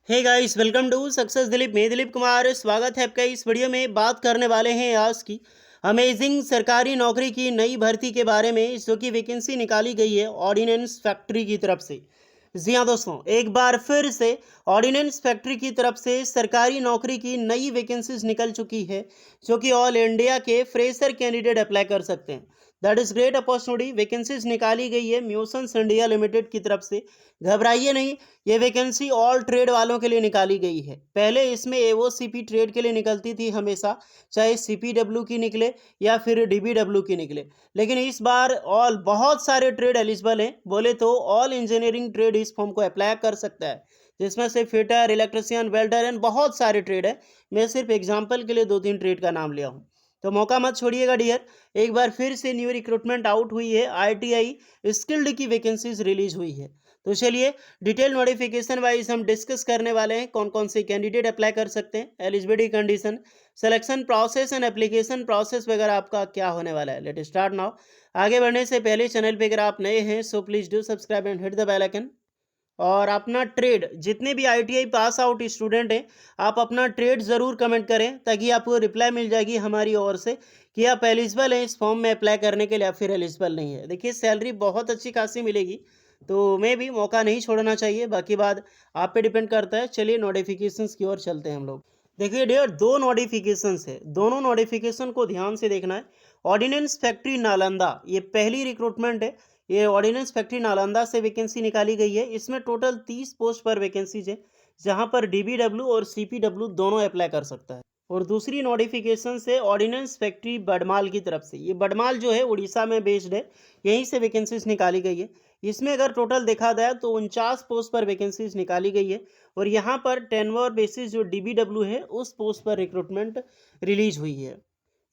Hey guys, welcome to success Dilip. मैं दिलीप कुमार, स्वागत है आपका। इस वीडियो में बात करने वाले हैं आज की अमेजिंग सरकारी नौकरी की नई भर्ती के बारे में, जो कि वैकेंसी निकाली गई है ऑर्डिनेंस फैक्ट्री की तरफ से। जी हाँ दोस्तों, एक बार फिर से ऑर्डिनेंस फैक्ट्री की तरफ से सरकारी नौकरी की नई वैकेंसीज निकल चुकी है, जो कि ऑल इंडिया के फ्रेशर कैंडिडेट अप्लाई कर सकते हैं। That is great opportunity. Vacancies निकाली गई है म्यूसन्स इंडिया लिमिटेड की तरफ से। घबराइए नहीं, ये वैकेंसी ऑल ट्रेड वालों के लिए निकाली गई है। पहले इसमें एओसीपी ट्रेड के लिए निकलती थी हमेशा, चाहे सीपीडब्ल्यू की निकले या फिर डीबीडब्ल्यू की निकले। लेकिन इस बार ऑल बहुत सारे ट्रेड एलिजिबल हैं। बोले तो ऑल इंजीनियरिंग ट्रेड इस फॉर्म को अप्लाई कर सकता है, जिसमें से फिटर, इलेक्ट्रिशियन, वेल्डर एंड बहुत सारे ट्रेड है। मैं सिर्फ एग्जाम्पल के लिए 2-3 ट्रेड का नाम लिया हूँ। तो मौका मत छोड़िएगा डियर। एक बार फिर से न्यू रिक्रूटमेंट आउट हुई है। आईटीआई स्किल्ड की वैकेंसीज रिलीज हुई है। तो चलिए डिटेल नोटिफिकेशन वाइज हम डिस्कस करने वाले हैं कौन कौन से कैंडिडेट अप्लाई कर सकते हैं, eligibility condition, selection process and application process वगैरह आपका क्या होने वाला है। Let start now. आगे बढ़ने से पहले चैनल पे अगर आप नए हैं so please do subscribe and hit the bell icon. और अपना ट्रेड, जितने भी आईटीआई पास आउट स्टूडेंट हैं, आप अपना ट्रेड ज़रूर कमेंट करें, ताकि आपको रिप्लाई मिल जाएगी हमारी ओर से कि आप एलिजिबल हैं इस फॉर्म में अप्लाई करने के लिए या फिर एलिजिबल नहीं है। देखिए सैलरी बहुत अच्छी खासी मिलेगी, तो मैं भी मौका नहीं छोड़ना चाहिए। बाकी बात आप पे डिपेंड करता है। चलिए नोटिफिकेशंस की ओर चलते हैं हम लोग। देखिए डियर, दो नोटिफिकेशंस है, दोनों नोटिफिकेशन को ध्यान से देखना है। ऑर्डिनेंस फैक्ट्री नालंदा, ये पहली रिक्रूटमेंट है। ये ऑर्डिनेंस फैक्ट्री नालंदा से वैकेंसी निकाली गई है। इसमें टोटल 30 पोस्ट पर वैकेंसीज है, जहां पर डीबीडब्ल्यू और सीपीडब्ल्यू दोनों अप्लाई कर सकता है। और दूसरी नोटिफिकेशन से ऑर्डिनेंस फैक्ट्री बडमाल की तरफ से, ये बडमाल जो है उड़ीसा में बेस्ड है, यहीं से वैकेंसीज निकाली गई है। इसमें अगर टोटल देखा जाए तो 49 पोस्ट पर वैकेंसीज निकाली गई है। और यहाँ पर टेनवर बेसिस जो डीबीडब्ल्यू है उस पोस्ट पर रिक्रूटमेंट रिलीज हुई है।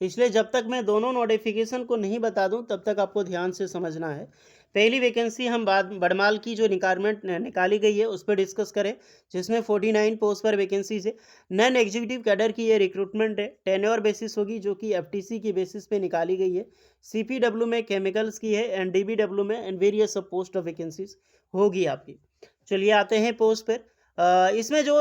इसलिए जब तक मैं दोनों नोटिफिकेशन को नहीं बता दूं तब तक आपको ध्यान से समझना है। पहली वैकेंसी हम बाद बड़माल की जो रिक्वायरमेंट निकाली गई है उस पर डिस्कस करें, जिसमें 49 पोस्ट पर वैकेंसीज है। नॉन एग्जीक्यूटिव कैडर की ये रिक्रूटमेंट है, टेन्योर बेसिस होगी, जो कि एफटीसी की बेसिस पे निकाली गई है। सीपीडब्ल्यू में केमिकल्स की है एंड डीबीडब्ल्यू में and various of post of vacancies होगी आपकी। चलिए आते हैं पोस्ट पर। इसमें जो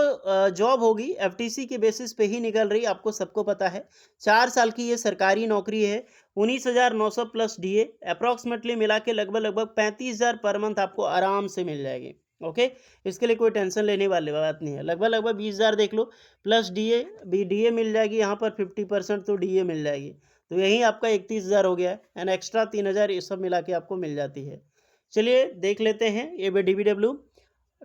जॉब होगी एफटीसी के बेसिस पे ही निकल रही, आपको सबको पता है। 4 साल की ये सरकारी नौकरी है। 19,900 प्लस डीए, अप्रॉक्सीमेटली मिला के लगभग लगभग 35,000 पर मंथ आपको आराम से मिल जाएगी। ओके, इसके लिए कोई टेंशन लेने वाली बात नहीं है। लगभग लगभग 20,000 देख लो, प्लस डीए भी डीए मिल जाएगी। यहाँ पर 50% तो डीए मिल जाएगी, तो यही आपका 31,000 हो गया है। एंड एक्स्ट्रा 3,000 ये सब मिला के आपको मिल जाती है। चलिए देख लेते हैं ये डीबीडब्ल्यू।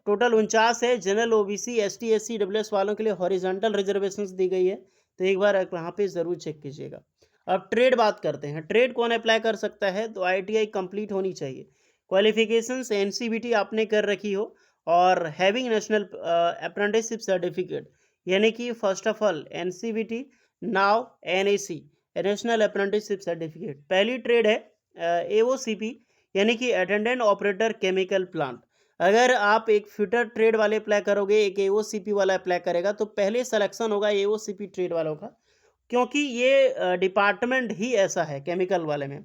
टोटल 49 है। General, OBC, ST, SC, WS वालों के लिए हॉरिजॉन्टल रिजर्वेशंस दी गई है, तो एक बार आप यहाँ पे ज़रूर चेक कीजिएगा। अब ट्रेड बात करते हैं। ट्रेड कौन अप्लाई कर सकता है, तो आईटीआई कंप्लीट होनी चाहिए। क्वालिफिकेशंस एनसीबीटी आपने कर रखी हो, और हैविंग नेशनल अप्रेंटिसशिप सर्टिफिकेट, यानी कि first of all NCBT, now NAC, national apprenticeship certificate. पहली ट्रेड है एओसीपी, यानी कि अटेंडेंट ऑपरेटर केमिकल प्लांट। अगर आप एक फिटर ट्रेड वाले अप्लाई करोगे, एक एओसीपी वाला अप्लाई करेगा, तो पहले सिलेक्शन होगा एओसीपी ट्रेड वालों का, क्योंकि ये डिपार्टमेंट ही ऐसा है केमिकल वाले में।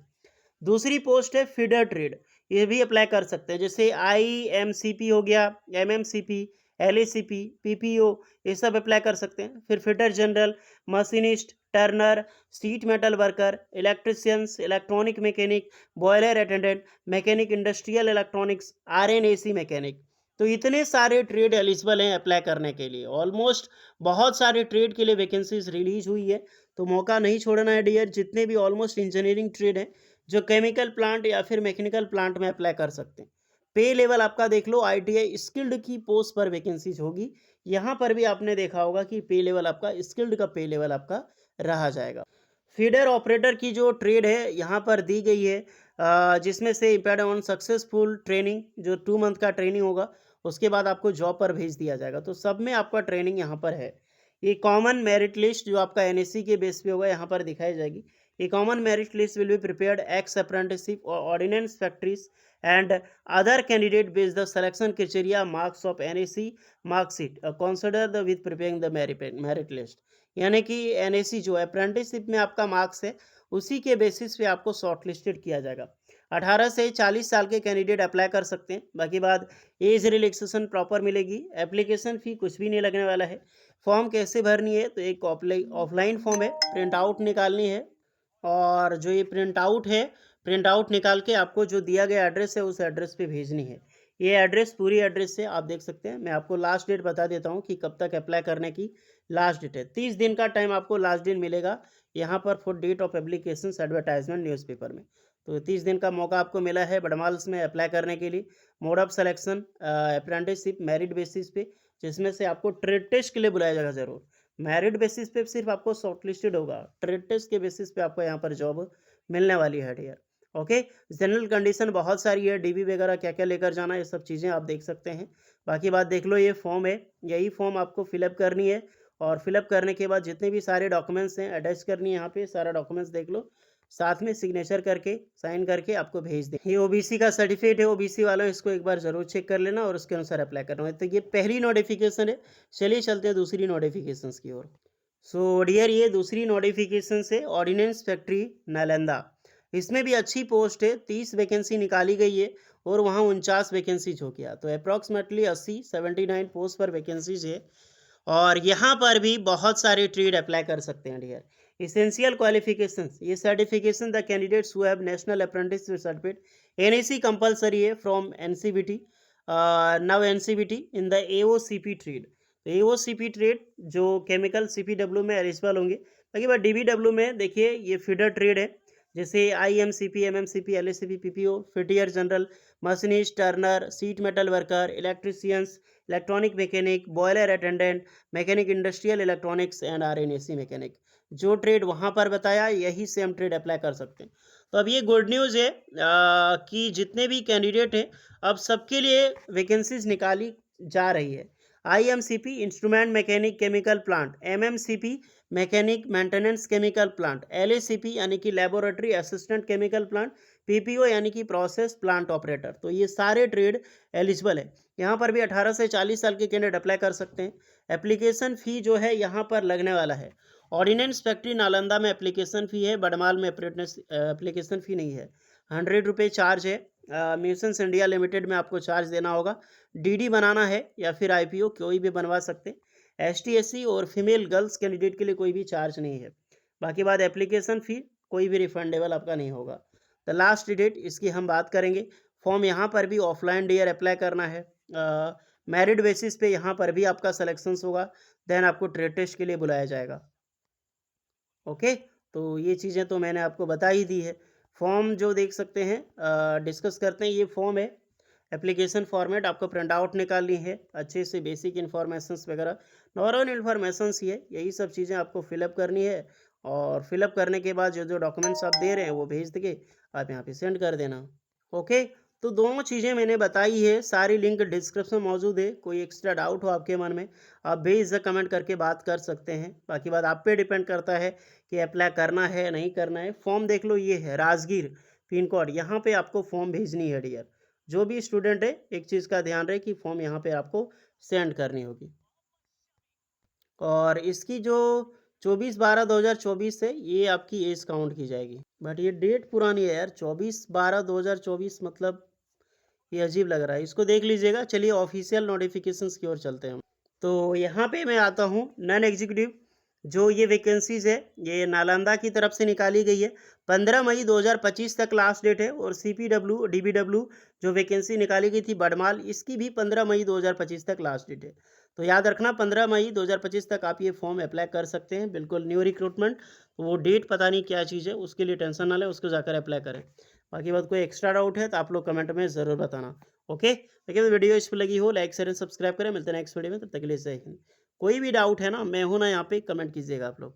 दूसरी पोस्ट है फीडर ट्रेड, ये भी अप्लाई कर सकते हैं, जैसे आईएमसीपी हो गया, एमएमसीपी, एलएसीपी, पीपीओ, ये सब अप्लाई कर सकते हैं। फिर fitter general, machinist, turner, sheet metal worker, electricians, electronic mechanic, boiler attendant, mechanic industrial electronics, RNAC mechanic. तो इतने सारे ट्रेड एलिजिबल हैं अप्लाई करने के लिए। ऑलमोस्ट बहुत सारे ट्रेड के लिए वैकेंसीज रिलीज हुई है, तो मौका नहीं छोड़ना है डियर। जितने भी ऑलमोस्ट इंजीनियरिंग ट्रेड हैं जो केमिकल प्लांट या फिर मैकेनिकल प्लांट में अप्लाई कर सकते हैं। पे लेवल आपका देख लो, आईटीआई स्किल्ड की पोस्ट पर वैकेंसीज होगी। यहाँ पर भी आपने देखा होगा कि पे लेवल आपका स्किल्ड का पे लेवल आपका रहा जाएगा। फीडर ऑपरेटर की जो ट्रेड है यहाँ पर दी गई है, जिसमें से इम्पेड ऑन सक्सेसफुल ट्रेनिंग, जो 2 मंथ का ट्रेनिंग होगा, उसके बाद आपको जॉब पर भेज दिया जाएगा। तो सब में आपका ट्रेनिंग यहाँ पर है। ये कॉमन मेरिट लिस्ट जो आपका एनएससी के बेस पे होगा यहाँ पर दिखाई जाएगी। A common merit list will be prepared ex apprenticeship or ordnance factories and other candidate based the selection criteria marks of NAC mark sheet consider the with preparing the merit list। यानी कि NAC जो apprenticeship में आपका marks है, उसी के basis पे आपको शॉर्ट लिस्टेड किया जाएगा। 18 से 40 साल के कैंडिडेट अप्लाई कर सकते हैं। बाकी बात एज रिलैक्सेशन प्रॉपर मिलेगी। एप्लीकेशन फ़ी कुछ भी नहीं लगने वाला है। फॉर्म कैसे भरनी है, तो एक ऑफलाइन फॉर्म है, प्रिंट आउट निकालनी है और जो ये प्रिंट आउट है, प्रिंट आउट निकाल के आपको जो दिया गया एड्रेस है उस एड्रेस पे भेजनी है। ये एड्रेस पूरी एड्रेस से आप देख सकते हैं। मैं आपको लास्ट डेट बता देता हूँ कि कब तक अप्लाई करने की लास्ट डेट है। 30 दिन का टाइम आपको लास्ट दिन मिलेगा यहाँ पर for date of application advertisement newspaper में। तो 30 दिन का मौका आपको मिला है बड़माल्स में अप्लाई करने के लिए। Mode of selection apprenticeship merit basis पे, जिसमें से आपको ट्रेड टेस्ट के लिए बुलाया जाएगा ज़रूर। मेरिट बेसिस पे सिर्फ आपको शॉर्टलिस्टेड होगा, ट्रेड टेस्ट के बेसिस पे आपको यहाँ पर जॉब मिलने वाली है डियर। ओके, जनरल कंडीशन बहुत सारी है, डीबी वगैरह क्या क्या लेकर जाना, ये सब चीज़ें आप देख सकते हैं। बाकी बात देख लो, ये फॉर्म है, यही फॉर्म आपको फिलअप करनी है और फिलअप करने के बाद जितने भी सारे डॉक्यूमेंट्स हैं अटैच करनी है। यहाँ पे सारा डॉक्यूमेंट्स देख लो, साथ में सिग्नेचर करके साइन करके आपको भेज दें। ये ओबीसी का सर्टिफिकेट है, ओबीसी वालों इसको एक बार जरूर चेक कर लेना और उसके अनुसार अप्लाई करना है। तो ये पहली नोटिफिकेशन है। चलिए चलते हैं दूसरी नोटिफिकेशन की ओर। सो डियर, ये दूसरी नोटिफिकेशन से ऑर्डिनेंस फैक्ट्री नालंदा, इसमें भी अच्छी पोस्ट है। 30 वैकेंसी निकाली गई है और वहाँ 49 वैकेंसीज हो गया, तो अप्रॉक्सीमेटली 79 पोस्ट पर वैकेंसीज है। और यहाँ पर भी बहुत सारे ट्रेड अप्लाई कर सकते हैं डियर। इसेंशियल क्वालिफिकेशंस, ये certification the candidates who have national apprenticeship certificate NEC compulsory है from NCVT, now NCVT in the AOCP trade. तो एओसीपी ट्रेड जो केमिकल सीपीडब्ल्यू में एलिजिबल होंगे। बाकी बात डीबीडब्ल्यू में देखिए, ये फीडर ट्रेड है, जैसे IMCP, MMCP, LACP, PPO, fitter general, machinist, turner, sheet metal worker, electricians, electronic mechanic, boiler attendant, mechanic industrial electronics and RNAC mechanic. जो ट्रेड वहाँ पर बताया यही सेम ट्रेड अप्लाई कर सकते हैं। तो अब ये गुड न्यूज़ है कि जितने भी कैंडिडेट हैं अब सबके लिए वैकेंसीज निकाली जा रही है। IMCP instrument mechanic chemical plant, MMCP mechanic maintenance chemical plant, LACP यानी कि laboratory assistant chemical plant, PPO यानी कि प्रोसेस प्लांट ऑपरेटर। तो ये सारे ट्रेड एलिजिबल है। यहाँ पर भी 18 से 40 साल के कैंडिडेट अप्लाई कर सकते हैं। एप्लीकेशन फ़ी जो है यहाँ पर लगने वाला है। ऑर्डिनेंस फैक्ट्री नालंदा में एप्लीकेशन फ़ी है, बड़माल में एप्लीकेशन फ़ी नहीं है। 100 रुपये चार्ज है। म्यूसेंस इंडिया लिमिटेड में आपको चार्ज देना होगा। डीडी बनाना है या फिर आईपीओ, कोई भी बनवा सकते हैं। एसटी एससी और फीमेल गर्ल्स कैंडिडेट के लिए कोई भी चार्ज नहीं है। बाकी बात एप्लीकेशन फ़ी कोई भी रिफंडेबल आपका नहीं होगा। द लास्ट डेट इसकी हम बात करेंगे। फॉर्म यहाँ पर भी ऑफलाइन डियर अप्लाई करना है। मेरिट बेसिस पे यहाँ पर भी आपका सिलेक्शंस होगा, देन आपको ट्रेड टेस्ट के लिए बुलाया जाएगा। ओके, तो ये चीज़ें तो मैंने आपको बता ही दी है। फॉर्म जो देख सकते हैं, डिस्कस करते हैं। ये फॉर्म है, एप्लीकेशन फॉर्मेट आपको प्रिंट आउट निकालनी है, अच्छे से बेसिक इन्फॉर्मेशंस वगैरह नॉर्मल इन्फॉर्मेशंस ही है, यही सब चीज़ें आपको फिलअप करनी है। और फिलअप करने के बाद जो जो डॉक्यूमेंट्स आप दे रहे हैं वो भेज के आप यहाँ पे सेंड कर देना। ओके, तो दोनों चीज़ें मैंने बताई है, सारी लिंक डिस्क्रिप्शन में मौजूद है। कोई एक्स्ट्रा डाउट हो आपके मन में, आप बेझिझक कमेंट करके बात कर सकते हैं। बाकी बात आप पे डिपेंड करता है कि अप्लाई करना है नहीं करना है। फॉर्म देख लो, ये है राजगीर पिन कोड, यहाँ पे आपको फॉर्म भेजनी है डियर। जो भी स्टूडेंट है एक चीज़ का ध्यान रहे कि फॉर्म यहाँ पे आपको सेंड करनी होगी। और इसकी जो 24/12/2024 है, ये आपकी एज काउंट की जाएगी। बट ये डेट पुरानी है यार, 24/12/2024, मतलब ये अजीब लग रहा है। इसको देख लीजिएगा। चलिए ऑफिशियल नोटिफिकेशंस की ओर चलते हैं हम। तो यहाँ पे मैं आता हूँ, नॉन एग्जीक्यूटिव जो ये वैकेंसीज है ये नालंदा की तरफ से निकाली गई है। 15 मई 2025 तक लास्ट डेट है। और सीपीडब्ल्यू डीबीडब्ल्यू जो वैकेंसी निकाली गई थी बड़माल, इसकी भी 15 मई 2025 तक लास्ट डेट है। तो याद रखना 15 मई 2025 तक आप ये फॉर्म अप्लाई कर सकते हैं, बिल्कुल न्यू रिक्रूटमेंट। तो वो डेट पता नहीं क्या चीज़ है, उसके लिए टेंशन ना लें, उसको जाकर अप्लाई करें। बाकी बात कोई एक्स्ट्रा डाउट है तो आप लोग कमेंट में ज़रूर बताना। ओके, देखिए तो वीडियो इस पर लगी हो लाइक शेयर एंड सब्सक्राइब करें। मिलते हैं नेक्स्ट वीडियो में, तब तक के लिए जय हिंद। कोई भी डाउट है ना, मैं हूं ना यहाँ पे, कमेंट कीजिएगा आप लोग।